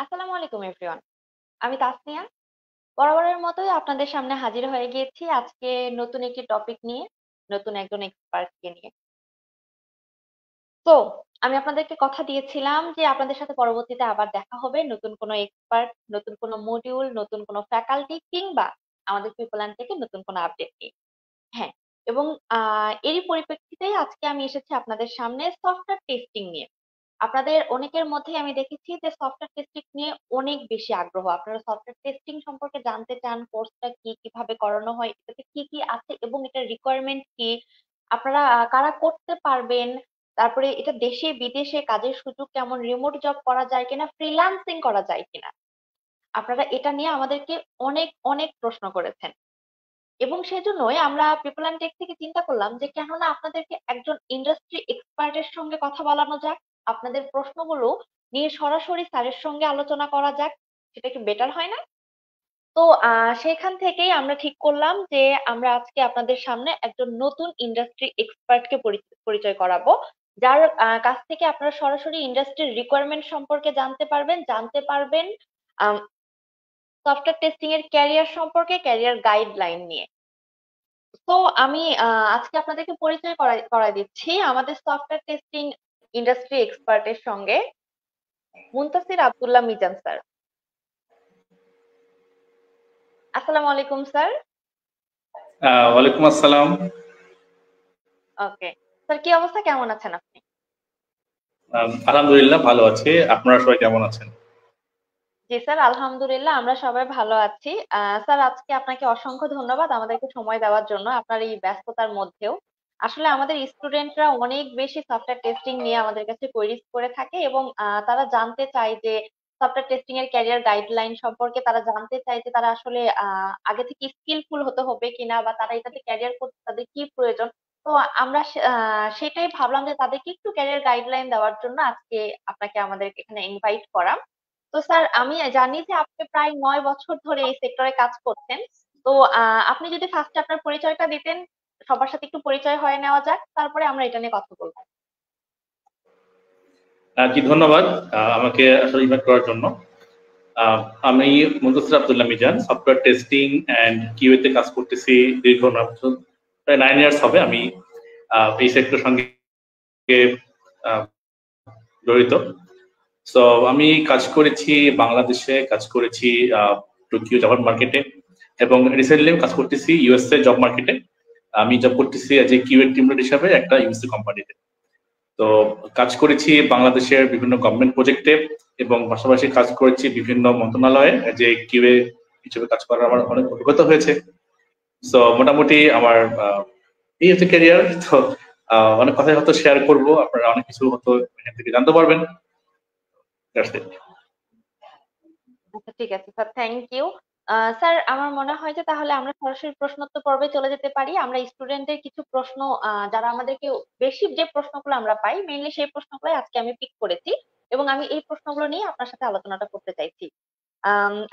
আসসালামু আলাইকুম এভরিওয়ান। আমি তাসনিয়া। বরাবরের মতোই আপনাদের সামনে হাজির হয়ে গিয়েছি আজকে নতুন একটি টপিক নিয়ে, নতুন একজন এক্সপার্টকে নিয়ে। তো আমি আপনাদেরকে কথা দিয়েছিলাম যে আপনাদের সাথে পরবর্তীতে আবার দেখা হবে নতুন কোনো এক্সপার্ট, নতুন কোনো মডিউল, নতুন কোনো ফ্যাকাল্টি কিংবা আমাদের পিপলান থেকে নতুন কোনো আপডেট নিয়ে। হ্যাঁ, এবং এরই পরিপ্রেক্ষিতেই আজকে আমি এসেছি আপনাদের সামনে সফটওয়্যার টেস্টিং নিয়ে। আপনাদের অনেকের মধ্যেই আমি দেখেছি যে সফটওয়্যার টেস্টিং নিয়ে অনেক বেশি আগ্রহ। আপনারা সফটওয়্যার টেস্টিং সম্পর্কে জানতে চান, কোর্সটা কি, কিভাবে করানো হয়, এটাতে কি কি আছে এবং এটার রিকোয়ারমেন্ট কি, আপনারা কারা করতে পারবেন, তারপরে এটা দেশে বিদেশে কাজের সুযোগ কেমন, রিমোট জব করা যায় কিনা, ফ্রিল্যান্সিং করা যায় কিনা, আপনারা এটা নিয়ে আমাদেরকে অনেক অনেক প্রশ্ন করেছেন। এবং সেজন্যই আমরা পিপল অ্যান্ড টেক থেকে চিন্তা করলাম যে কেন না আপনাদেরকে একজন ইন্ডাস্ট্রি এক্সপার্টের সঙ্গে কথা বলানো যাক, আপনাদের প্রশ্নগুলো নিয়ে সরাসরি স্যারের সঙ্গে আলোচনা করা যাক। সেটা কি বেটার হয় না? তো সেখান থেকেই আমরা ঠিক করলাম যে আমরা আজকে আপনাদের সামনে একজন নতুন ইন্ডাস্ট্রি এক্সপার্টকে পরিচয় করাবো, যার কাছ থেকে আপনারা সরাসরি ইন্ডাস্ট্রির রিকোয়ারমেন্ট সম্পর্কে জানতে পারবেন সফটওয়্যার টেস্টিং এর ক্যারিয়ার সম্পর্কে, ক্যারিয়ার গাইডলাইন নিয়ে। তো আমি আজকে আপনাদেরকে পরিচয় করায় দিচ্ছি আমাদের সফটওয়্যার টেস্টিং ইন্ডাস্ট্রি এক্সপার্টের সঙ্গে, মুনতাসির আব্দুল্লাহ মিজান স্যার। আসসালামু আলাইকুম স্যার। ওয়ালাইকুম আসসালাম। ওকে স্যার, কি অবস্থা, কেমন আছেন আপনি? আলহামদুলিল্লাহ ভালো আছি। আপনারা সবাই কেমন আছেন? জি স্যার, আলহামদুলিল্লাহ আমরা সবাই ভালো আছি। স্যার, আজকে আপনাকে অসংখ্য ধন্যবাদ আমাদেরকে সময় দেওয়ার জন্য আপনার এই ব্যস্ততার মধ্যেও। আসলে আমাদের স্টুডেন্টরা অনেক বেশি সফটওয়্যার টেস্টিং নিয়ে আমাদের কাছে কোয়েরিজ করে থাকে এবং তারা জানতে চায় যে সফটওয়্যার টেস্টিং এর ক্যারিয়ার গাইডলাইন সম্পর্কে, তারা জানতে চায় যে তারা আসলে আগে থেকে স্কিলফুল হতে হবে কিনা বা তারা এটাতে ক্যারিয়ার করতে তাদের কি প্রয়োজন। তো আমরা সেটাই ভাবলাম যে তাদেরকে একটু ক্যারিয়ার গাইডলাইন দেওয়ার জন্য আজকে আপনাকে আমাদের এখানে ইনভাইট করা। তো স্যার, আমি জানি যে আপনি প্রায় 9 বছর ধরে এই সেক্টরে কাজ করছেন। তো আপনি যদি ফার্স্টে আপনার পরিচয়টা দিতেন, সবার সাথে একটু পরিচয় হয়ে নেওয়া যাক, তারপরে আমরা এটা নিয়ে কথা বলবো। জি ধন্যবাদ আমাকে আসলে ইনভাইট করার জন্য। আমি Muntasir Abdullah Mizan, software testing and QA তে কাজ করতেছি দীর্ঘ 9 বছর, প্রায় 9 ইয়ার্স হবে আমি এই সেক্টরের সঙ্গে আহ, জড়িত। সো আমি কাজ করেছি বাংলাদেশে, কাজ করেছি টোকিও জব মার্কেটে, এবং রিসেন্টলি কাজ করতেছি ইউএসএ জব মার্কেটে। আমি জব করতেছি as a QA team lead হিসাবে একটা ইউএসএ কোম্পানিতে। তো কাজ করেছি বাংলাদেশের বিভিন্ন গভর্নমেন্ট প্রজেক্টে এবং পাশাপাশি কাজ করেছি বিভিন্ন মন্ত্রণালয়ে যে কিউএ হিসেবে কাজ করার আমার অনেক অভিজ্ঞতা হয়েছে। সো মোটামুটি আমার এই হচ্ছে ক্যারিয়ার। তো অনেক কথাই হয়তো শেয়ার করবো, আপনারা অনেক কিছু হয়তো এখান থেকে জানতে পারবেন। আচ্ছা, ঠিক আছে স্যার, থ্যাংক ইউ। স্যার, আমার মনে হয় যে তাহলে আমরা সরাসরি প্রশ্নোত্তর পর্বে চলে যেতে পারি। আমরা স্টুডেন্টদের কিছু প্রশ্ন, যারা আমাদেরকে বেশি যে প্রশ্নগুলো আমরা পাই মেইনলি সেই প্রশ্নগুলো আজকে আমি পিক করেছি এবং আমি এই প্রশ্নগুলো নিয়ে আপনার সাথে আলোচনাটা করতে চাইছি।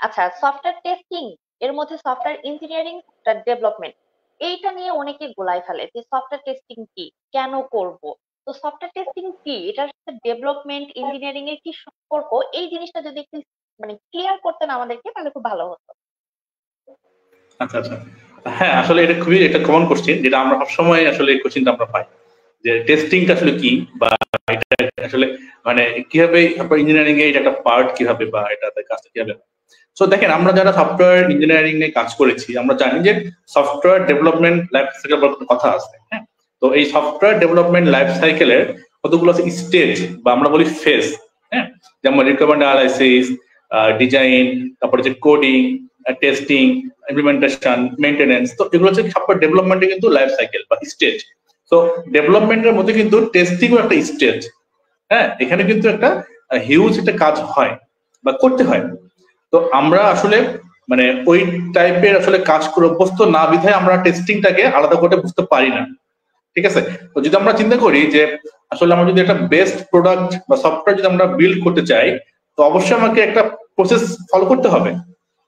আচ্ছা, সফটওয়্যার টেস্টিং এর মধ্যে সফটওয়্যার ইঞ্জিনিয়ারিং, সফটওয়্যার ডেভেলপমেন্ট, এইটা নিয়ে অনেকে গোলায় ফেলে যে সফটওয়্যার টেস্টিং কি, কেন করব। তো সফটওয়্যার টেস্টিং কি, এটার সাথে ডেভেলপমেন্ট ইঞ্জিনিয়ারিং এর কি সম্পর্ক, এই জিনিসটা যদি একটু মানে ক্লিয়ার করতেন আমাদেরকে তাহলে খুব ভালো হতো। আচ্ছা আচ্ছা, হ্যাঁ আসলে এটা খুবই একটা কমন কোশ্চেন, যেটা আমরা সবসময় আসলে কোশ্চেনটা আমরা পাই যে টেস্টিংটা আসলে কি, বা এটা আসলে মানে কিভাবে ইঞ্জিনিয়ারিং এ এটা একটা পার্ট কিভাবে, বা এটা কাজটা কিভাবে। সো দেখেন, আমরা যারা সফটওয়্যার ইঞ্জিনিয়ারিং নিয়ে কাজ করেছি আমরা জানি যে সফটওয়্যার ডেভেলপমেন্ট লাইফ সাইকেল বলতে কথা আছে। হ্যাঁ, তো এই সফটওয়্যার ডেভেলপমেন্ট লাইফ সাইকেলের কতগুলো স্টেজ বা আমরা বলি ফেজ। হ্যাঁ, যেমন রিকোয়ারমেন্ট অ্যানালাইসিস, ডিজাইন, তারপরে যে কোডিং, টেস্টিং, ইমপ্লিমেন্টেশন, মেইনটেনেন্স। তো এগুলো হচ্ছে সফটওয়্যার ডেভেলপমেন্টের কিন্তু লাইফ সাইকেল বা স্টেজ। তো ডেভেলপমেন্টের মধ্যে কিন্তু টেস্টিংও একটা স্টেজ। হ্যাঁ, এখানে কিন্তু একটা হিউজ একটা কাজ হয় বা করতে হয়। তো আমরা আসলে মানে ওই টাইপের আসলে কাজ করে অভ্যস্ত না বিধায় আমরা টেস্টিংটাকে আলাদা করে বুঝতে পারি না। ঠিক আছে, তো যদি আমরা চিন্তা করি যে আসলে আমরা যদি একটা বেস্ট প্রোডাক্ট বা সফটওয়্যার যদি আমরা বিল্ড করতে চাই, তো অবশ্যই আমাকে একটা প্রসেস ফলো করতে হবে,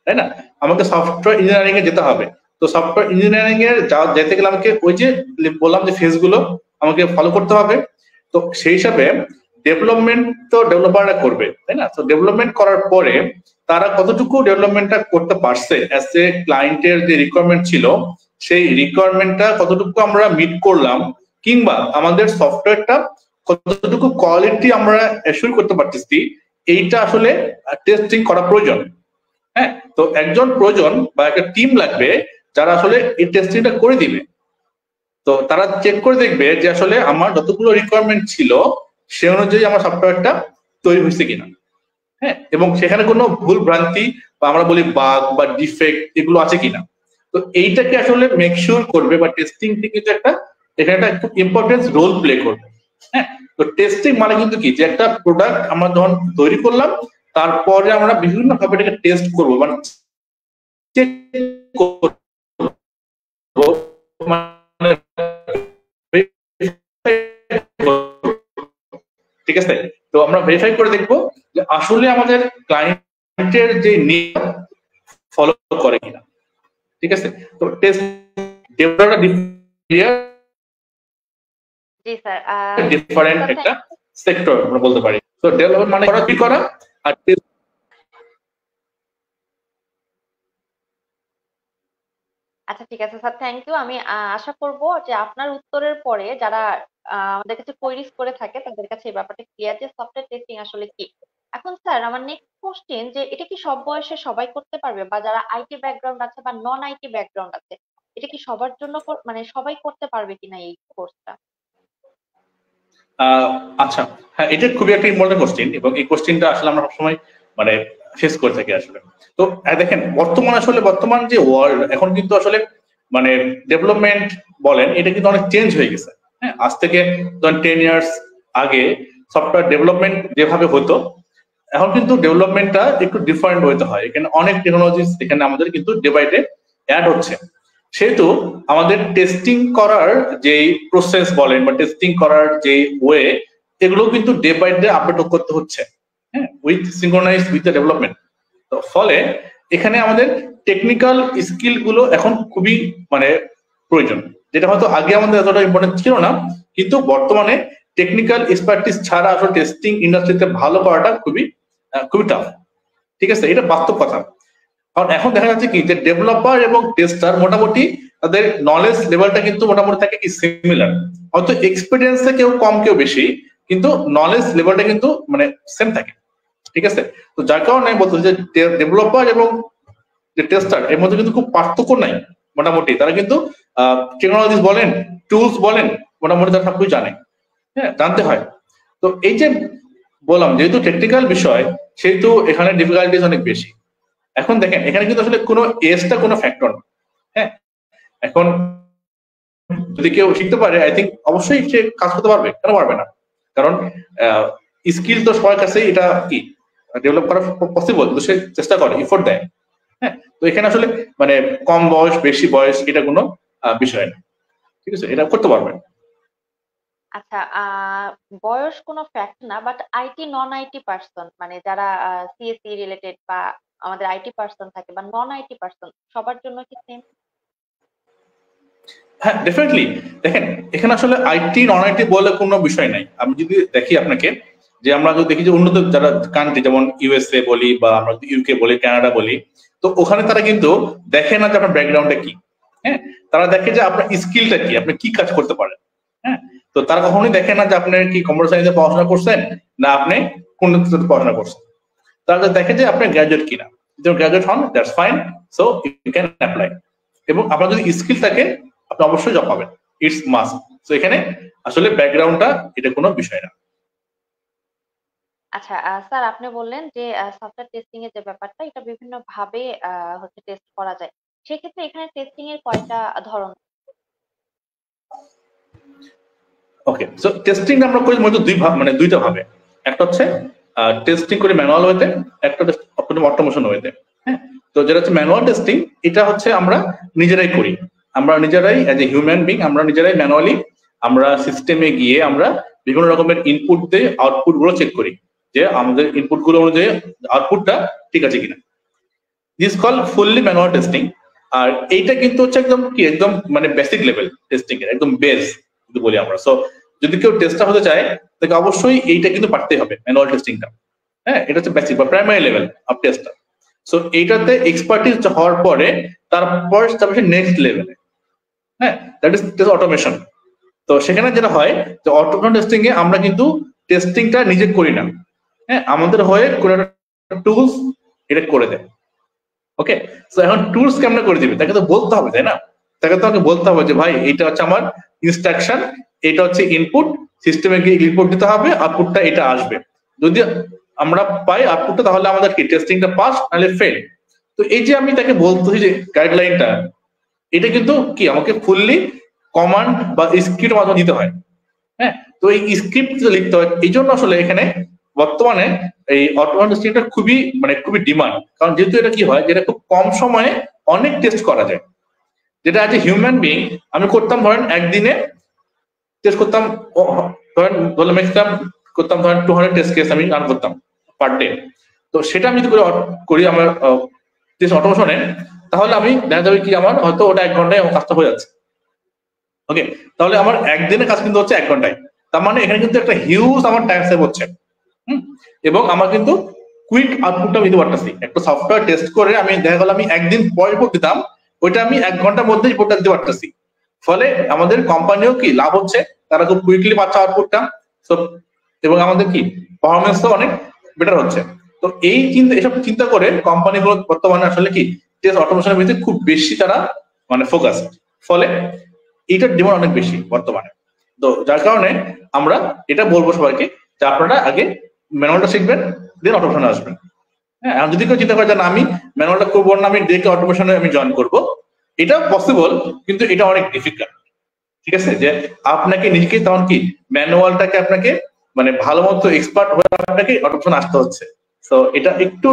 তাই না? আমাকে সফটওয়্যার ইঞ্জিনিয়ারিং এ যেতে হবে। তো সফটওয়্যার ইঞ্জিনিয়ারিং এর যেতে গেলে আমাকে ওই যে বললাম যে ফেজ গুলো আমাকে ফলো করতে হবে। তো সেই হিসাবে ডেভেলপমেন্ট তো ডেভেলপাররা করবে, তাই না? তো ডেভেলপমেন্ট করার পরে তারা কতটুকু ডেভেলপমেন্টটা করতে পারছে, অ্যাজ এ ক্লায়েন্টের যে রিকোয়ারমেন্ট ছিল সেই রিকোয়ারমেন্টটা কতটুকু আমরা মিট করলাম, কিংবা আমাদের সফটওয়্যারটা কতটুকু কোয়ালিটি আমরা অ্যাসিওর করতে পারতেছি, এইটা আসলে টেস্টিং করা প্রয়োজন। হ্যাঁ, তো একজন প্রয়োজন বা একটা টিম লাগবে যারা আসলে এই টেস্টিংটা করে দিবে। তো তারা চেক করে দেখবে যে আসলে আমার যতগুলো রিকোয়ারমেন্ট ছিল সে অনুযায়ী আমার সফটওয়্যারটা তৈরি হয়েছে কিনা। হ্যাঁ, এবং সেখানে কোনো ভুল ভ্রান্তি বা আমরা বলি বাগ বা ডিফেক্ট এগুলো আছে কিনা। তো এইটাকে আসলে মেক শিওর করবে, বা টেস্টিং কিন্তু একটা এখানে একটা খুব ইম্পর্টেন্ট রোল প্লে করবে। হ্যাঁ, তো টেস্টিং মানে কিন্তু কি, যে একটা প্রোডাক্ট আমরা যখন তৈরি করলাম তারপরে আমরা বিভিন্ন ভাবে এটাকে টেস্ট করবো, মানে চেক করবো, মানে ঠিক আছে। তো আমরা ভেরিফাই করে দেখবো যে আসলে আমাদের ক্লায়েন্টের যে নিয়ম ফলো করে কিনা। ঠিক আছে, তো টেস্ট জি স্যার। ডিফারেন্ট একটা সেক্টর আমরা বলতে পারি। তো ডেভেলপমেন্ট মানে করা কি করা, আর আচ্ছা ঠিক আছে স্যার, থ্যাংক ইউ। আমি আশা করব যে আপনার উত্তরের পরে যারা আমাদের কাছে কোয়েরিজ করে থাকে তাদের কাছে এই ব্যাপারটা ক্লিয়ার যে সফটওয়্যার টেস্টিং আসলে কি। এখন স্যার আমার নেক্সট কোশ্চেন, যে এটা কি সব বয়সে সবাই করতে পারবে, বা যারা আইটি ব্যাকগ্রাউন্ড আছে বা নন আইটি ব্যাকগ্রাউন্ড আছে, এটা কি সবার জন্য মানে সবাই করতে পারবে কিনা এই কোর্সটা? আচ্ছা, হ্যাঁ, এটা খুবই একটা ইম্পর্টেন্ট কোশ্চেন, এবং এই কোশ্চেনটা আসলে আমরা সবসময় মানে ফেস করে থাকি আসলে। তো দেখেন, বর্তমান যে ওয়ার্ল্ড এখন কিন্তু আসলে মানে ডেভেলপমেন্ট বলেন, এটা কিন্তু অনেক চেঞ্জ হয়ে গেছে। হ্যাঁ, আজ থেকে ধরেন 10 ইয়ার্স আগে সফটওয়্যার ডেভেলপমেন্ট যেভাবে হতো, এখন কিন্তু ডেভেলপমেন্টটা একটু ডিফারেন্ট হইতে হয়। এখানে অনেক টেকনোলজিস এখানে আমাদের কিন্তু ডে বাই ডে অ্যাড হচ্ছে, সেহেতু আমাদের টেস্টিং করার যে প্রসেস বলেন বা টেস্টিং করার যে ওয়ে, এগুলো কিন্তু ডে বাই ডে আপডেট করতে হচ্ছে। হ্যাঁ, with synchronise with the development. তো ফলে এখানে আমাদের টেকনিক্যাল স্কিল গুলো এখন খুবই মানে প্রয়োজন, যেটা হয়তো আগে আমাদের এতটা ইম্পর্টেন্ট ছিল না, কিন্তু বর্তমানে টেকনিক্যাল এক্সপার্টিস ছাড়া আসলে টেস্টিং ইন্ডাস্ট্রিতে ভালো করাটা খুবই খুবই টাফ। ঠিক আছে, এটা বাস্তব কথা। কারণ এখন দেখা যাচ্ছে কি, যে ডেভেলপার এবং টেস্টার মোটামুটি তাদের নলেজ লেভেলটা কিন্তু মোটামুটি থাকে কি সিমিলার, হয়তো এক্সপিরিয়েন্সে কেউ কম কেউ বেশি, কিন্তু নলেজ লেভেলটা কিন্তু মানে সেম থাকে। ঠিক আছে, তো যার কারণে আমি বলতে যে ডেভেলপার এবং যে টেস্টার এর মধ্যে কিন্তু খুব পার্থক্য নাই। মোটামুটি তারা কিন্তু টেকনোলজিস বলেন, টুলস বলেন, মোটামুটি তারা সবকিছু জানে। হ্যাঁ, জানতে হয়। তো এই যে বললাম, যেহেতু টেকনিক্যাল বিষয় সেহেতু এখানে ডিফিকাল্টিস অনেক বেশি। এখন দেখেন, এখানে কিন্তু আসলে কোনো এজটা কোনো ফ্যাক্টর না। হ্যাঁ, এখন যদি কেউ শিখতে পারে, আই থিঙ্ক অবশ্যই সে কাজ করতে পারবে, কেন পারবে না? কারণ স্কিল তো সবার কাছে এটা কি ডেভেলপ করা পসিবল, তো সে চেষ্টা করে, এফোর্ট দেয়। হ্যাঁ, তো এখানে আসলে মানে কম বয়স বেশি বয়স এটা কোনো বিষয় না। ঠিক আছে, এটা করতে পারবে। আচ্ছা, বয়স কোনো ফ্যাক্ট না, but IT non IT person মানে যারা সিএসসি রিলেটেড বা আমাদের আইটি পার্সন থাকে বা নন আইটি পার্সন, সবার জন্য কি সেম? হ্যাঁ, ডেফিনেটলি। দেখেন, এখানে আসলে আইটি নন আইটি বলে কোনো বিষয় নাই। আমি যদি দেখি আপনাকে, যে আমরা যদি দেখি যে উন্নত যারা কান্ট্রি, যেমন ইউএসএ বলি বা আমরা যদি ইউকে বলি, কানাডা বলি, তো ওখানে তারা কিন্তু দেখে না যে আপনার ব্যাকগ্রাউন্ডটা কি। হ্যাঁ, তারা দেখে যে আপনার স্কিলটা কি, আপনি কি কাজ করতে পারেন। হ্যাঁ, তো তারা কখনোই দেখে না যে আপনি কি কম্পিউটার সায়েন্সে পড়াশোনা করছেন না আপনি কোন পড়াশোনা করছেন। তারা দেখে যে আপনি গ্রাজুয়েট কিনা। যদি গ্রাজুয়েট হন, that's fine, so you can apply. এবং আপনার যদি স্কিল থাকে আপনি অবশ্যই জব পাবেন, ইটস মাস্ট। তো এখানে আসলে ব্যাকগ্রাউন্ডটা এটা কোনো বিষয় না। আচ্ছা স্যার, আপনি বললেন যে সফটওয়্যার টেস্টিং এর যে ব্যাপারটা, এটা বিভিন্ন ভাবে হচ্ছে টেস্ট করা যায়। সেক্ষেত্রে এখানে টেস্টিং এর কয়টা ধরন? ওকে, সো টেস্টিং আমরা করি মূলত দুইটা ভাবে। একটা হচ্ছে টেস্টিং করি ম্যানুয়াল ওয়েতে, একটা অটোমেশন ওয়েতে। হ্যাঁ, তো যেটা হচ্ছে ম্যানুয়াল টেস্টিং, এটা হচ্ছে আমরা নিজেরাই করি। আমরা নিজেরাই অ্যাজ এ হিউম্যান বিং আমরা নিজেরাই ম্যানুয়ালি আমরা সিস্টেমে গিয়ে আমরা বিভিন্ন রকমের ইনপুট দিয়ে আউটপুট গুলো চেক করি, যে আমাদের ইনপুট গুলো অনুযায়ী আউটপুটটা ঠিক আছে কিনা। This call fully manual testing. আর এইটা কিন্তু হচ্ছে একদম মানে বেসিক লেভেল টেস্টিং এর একদম বেস যদি বলি আমরা। সো যদি কেউ টেস্টার হতে চায় তাকে অবশ্যই এইটা কিন্তু পারতেই হবে, ম্যানুয়াল টেস্টিংটা। হ্যাঁ, এটা হচ্ছে বেসিক বা primary level of tester. So এইটাতে এক্সপার্টিস হওয়ার পরে তারপর নেক্সট লেভেলে, হ্যাঁ, দ্যাট ইজ টেস্ট অটোমেশন। তো সেখানে যেটা হয় যে অটোমেশন টেস্টিং এ আমরা কিন্তু টেস্টিংটা নিজে করি না, হ্যাঁ, আমাদের হয়ে কোনো একটা টুলস এটা করে দেয়। ওকে, তো এখন টুলস কেমন করে দিবে তাকে তো বলতে হবে, তাই না? তাকে তো আমাকে বলতে হবে যে ভাই এটা হচ্ছে আমার ইনস্ট্রাকশন, এটা হচ্ছে ইনপুট, সিস্টেমে গিয়ে ইনপুট দিতে হবে, আউটপুটটা এটা আসবে। যদি আমরা পাই আউটপুটটা তাহলে আমাদের কি টেস্টিংটা পাস নাহলে ফেল। তো এই যে আমি তাকে বলতেছি যে গাইডলাইনটা, এটা কিন্তু কি আমাকে ফুললি কমান্ড বা স্ক্রিপ্টের মাধ্যমে দিতে হয়। হ্যাঁ, তো এই স্ক্রিপ্ট লিখতে হয়, এই জন্য আসলে এখানে বর্তমানে এই অটোমেশন টেস্টিংটা খুবই ডিমান্ড। কারণ যেহেতু এটা কি হয়, যেটা খুব কম সময়ে অনেক টেস্ট করা যায়, যেটা আজ এ হিউম্যান বিং আমি করতাম ধরেন একদিনে টেস্ট করতাম, ধরেন ম্যাক্সিমাম করতাম ধরেন 200 টেস্ট কেস আমি রান করতাম পার ডে। তো সেটা আমি যদি করি আমার টেস্ট অটোমেশনে, তাহলে আমি দেখা যাবে কি আমার হয়তো ওটা 1 ঘন্টায় আমার কাজটা হয়ে যাচ্ছে। ওকে, তাহলে আমার একদিনের কাজ কিন্তু হচ্ছে 1 ঘন্টায়। তার মানে এখানে কিন্তু একটা হিউজ আমার টাইম সেভ হচ্ছে। এবং আমার কিন্তু কুইক আউটপুটটা দিতে পারতেছি। একটা সফটওয়্যার টেস্ট করে আমি দেখা গেল আমি একদিন পরে রিপোর্ট দিতাম, ওইটা আমি 1 ঘন্টার মধ্যে রিপোর্টটা দিতে পারতেছি। ফলে আমাদের কোম্পানিও কি লাভ হচ্ছে, তারা খুব কুইকলি পাচ্ছে আউটপুটটা, এবং আমাদের কি পারফরমেন্সও অনেক বেটার হচ্ছে। তো এসব চিন্তা করে কোম্পানিগুলো বর্তমানে আসলে কি টেস্ট অটোমেশনের ভিতরে খুব বেশি তারা ফোকাস। ফলে এইটার ডিমান্ড অনেক বেশি বর্তমানে। তো যার কারণে আমরা এটা বলবো সবাইকে যে আপনারা আগে ম্যানুয়ালটা শিখবেন, দেন অটোমেশনে আসবেন। হ্যাঁ, আর যদি কেউ চিন্তা করে যে না আমি ম্যানুয়ালটা করবো না, আমি ডিরেক্ট অটোমেশনে আমি জয়েন করবো, এটা পসিবল, কিন্তু এটা অনেক ডিফিকাল্ট। ঠিক আছে, যে আপনাকে নিজেকে তখন কি ম্যানুয়ালটাকে আপনাকে ভালো মতো এক্সপার্ট হয়ে আপনাকে অটোমেশন আসতে হচ্ছে। তো এটা একটু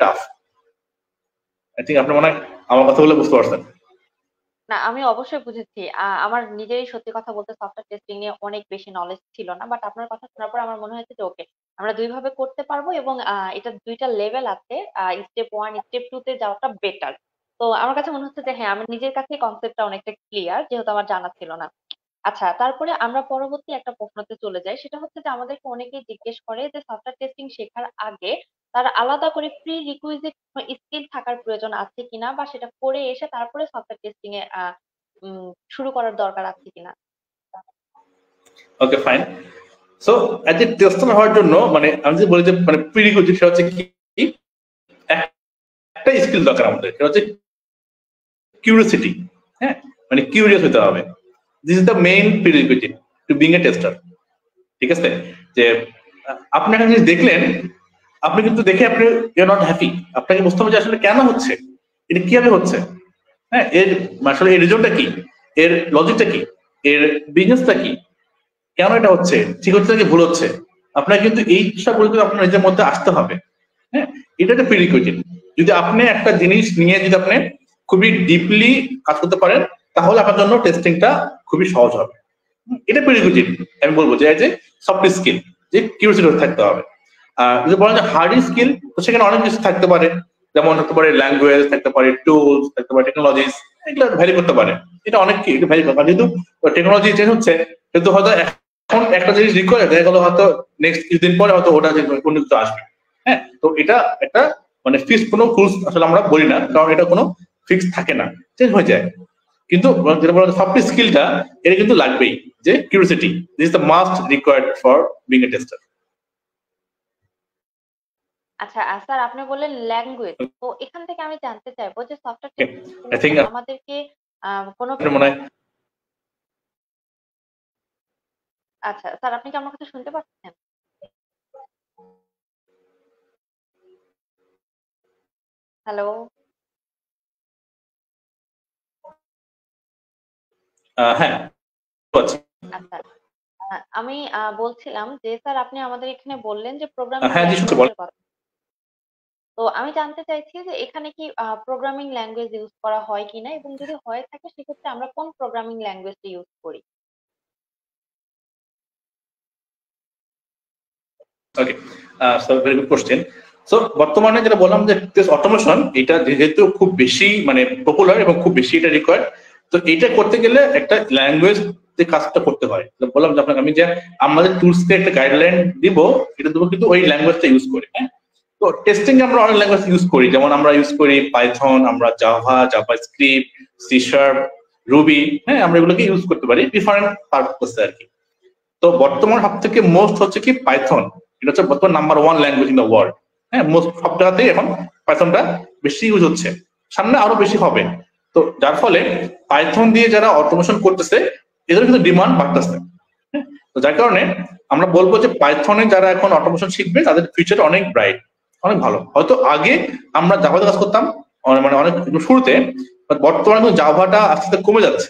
টাফ। আই থিঙ্ক আপনি মনে হয় আমার কথা বলে বুঝতে পারছেন। না, আমি অবশ্যই বুঝেছি। আমার নিজেরই সত্যি কথা বলতে সফটওয়্যার টেস্টিং নিয়ে অনেক বেশি নলেজ ছিল না, বাট আপনার কথা শোনার পর আমার মনে হয়েছে যে ওকে, আমরা দুই ভাবে করতে পারবো এবং এটা দুইটা লেভেল আছে। স্টেপ 1 স্টেপ 2 তে যাওয়াটা বেটার। তো আমার কাছে মনে হচ্ছে যে হ্যাঁ, আমি নিজের কাছে কনসেপ্টটা অনেকটা ক্লিয়ার, যেহেতু আমার জানা ছিল না। আচ্ছা, তারপরে আমরা পরবর্তী একটা প্রশ্নতে চলে যাই। সেটা হচ্ছে যে আমাদেরকে অনেকেই জিজ্ঞেস করে যে সফটওয়্যার টেস্টিং শেখার আগে তার আলাদা করে প্রি রিকুইজিট স্কিল থাকার প্রয়োজন আছে কিনা, বা সেটা করে এসে তারপরে সফটওয়্যার টেস্টিং এ শুরু করার দরকার আছে কিনা। Okay, fine. So as a tester হওয়ার জন্য আমি যে বলি যে প্রিরিকুইজিট, সেটা হচ্ছে কি একটা স্কিল দরকার আমাদের, সেটা হচ্ছে কিউরিওসিটি। হ্যাঁ, কিউরিয়াস হতে হবে। This is the main prerequisite to being a tester. ঠিক আছে, যে আপনি একটা জিনিস দেখলেন, আপনি কিন্তু দেখে আপনি ইউ আর নট হ্যাপি, আপনাকে বুঝতে হবে যে আসলে কেন হচ্ছে, এটা কিভাবে হচ্ছে। হ্যাঁ, এর আসলে এর রিজনটা কি, এর লজিকটা কি, এর বিজনেসটা কি, কেন এটা হচ্ছে, ঠিক হচ্ছে নাকি ভুল হচ্ছে। আপনার কিন্তু এই সবগুলো কিন্তু আপনার নিজের মধ্যে আসতে হবে। হ্যাঁ, এটা একটা প্রিরিকুইজিট। যদি আপনি একটা জিনিস নিয়ে যদি আপনি খুবই ডিপলি কাজ করতে পারেন, তাহলে আপনার জন্য টেস্টিংটা খুবই সহজ হবে। এটা প্রিরিকুইজিট আমি বলবো যে সফট স্কিল, যে কিউরিওসিটি থাকতে হবে। আর যদি বলেন যে হার্ড স্কিল, তো সেখানে অনেক কিছু থাকতে পারে, যেমন হতে পারে ল্যাঙ্গুয়েজ, থাকতে পারে টুলস, থাকতে পারে টেকনোলজিস, এগুলো ভ্যারি করতে পারে। এটা অনেক কি এটা ভ্যারি করতে, যেহেতু টেকনোলজি চেঞ্জ হচ্ছে, কিন্তু হয়তো এখন একটা জিনিস রিকোয়ার দেখা গেলো হয়তো নেক্সট কিছুদিন পরে হয়তো ওটা কোনো কিছু আসবে। হ্যাঁ, তো এটা একটা ফিক্স কোনো টুলস আসলে আমরা বলি না, কারণ এটা কোনো ফিক্স থাকে না, চেঞ্জ হয়ে যায়। কিন্তু যেটা বলা সফট স্কিলটা, এটা কিন্তু লাগবেই, যে curiosity, this is the must required for being a tester. আচ্ছা, স্যার আপনি বললেন ল্যাঙ্গুয়েজ, তো এখান থেকে আমি জানতে চাইবো যে সফটওয়্যার আই থিঙ্ক টেস্টিং আমাদেরকে কোনো মনে হয় আচ্ছা স্যার, আপনি কি আমার কথা শুনতে পাচ্ছেন? হ্যালো। হ্যাঁ, আচ্ছা, আমি বলছিলাম যে স্যার আপনি আমাদের এখানে বললেন যে প্রোগ্রামিং হ্যাঁ জি শুনতে পারেন। ল্যাঙ্গুয়েজের কথা। তো আমি জানতে চাইছি যে এখানে কি প্রোগ্রামিং ল্যাঙ্গুয়েজ ইউজ করা হয় কিনা, এবং যদি হয়ে থাকে সেক্ষেত্রে আমরা কোন প্রোগ্রামিং ল্যাঙ্গুয়েজটা ইউজ করি। Okay, so very good question. So বর্তমানে যেটা বললাম যে টেস্ট অটোমেশন, এটা যেহেতু খুব বেশি পপুলার এবং খুব বেশি এটা রিকোয়ার্ড, তো এটা করতে গেলে একটা ল্যাঙ্গুয়েজ যে কাজটা করতে হয়। বললাম যে আপনাকে আমি যে আমাদের টুলসকে একটা গাইডলাইন দিব, এটা দেবো কিন্তু ওই ল্যাঙ্গুয়েজটা ইউজ করে। হ্যাঁ, তো টেস্টিং আমরা অনেক ল্যাঙ্গুয়েজ ইউজ করি, যেমন আমরা ইউজ করি পাইথন, আমরা Java, JavaScript, C sharp, Ruby. হ্যাঁ, আমরা এগুলোকে ইউজ করতে পারি ডিফারেন্ট পারপাসে আর কি। তো বর্তমান সব থেকে মোস্ট হচ্ছে কি পাইথন, এটা হচ্ছে বর্তমান number 1 language in the world. হ্যাঁ, মোস্ট সব জায়গাতেই এখন পাইথনটা বেশি ইউজ হচ্ছে, সামনে আরো বেশি হবে। তো যার ফলে পাইথন দিয়ে যারা অটোমেশন করতেছে এদের কিন্তু ডিমান্ড বাড়তেছে। তো যার কারণে আমরা বলবো যে পাইথনে যারা এখন অটোমেশন শিখবে তাদের ফিউচার অনেক ব্রাইট, অনেক ভালো। হয়তো আগে আমরা জাভাতে কাজ করতাম মানে অনেক শুরুতে, বর্তমানে কিন্তু জাভাটা আস্তে আস্তে কমে যাচ্ছে,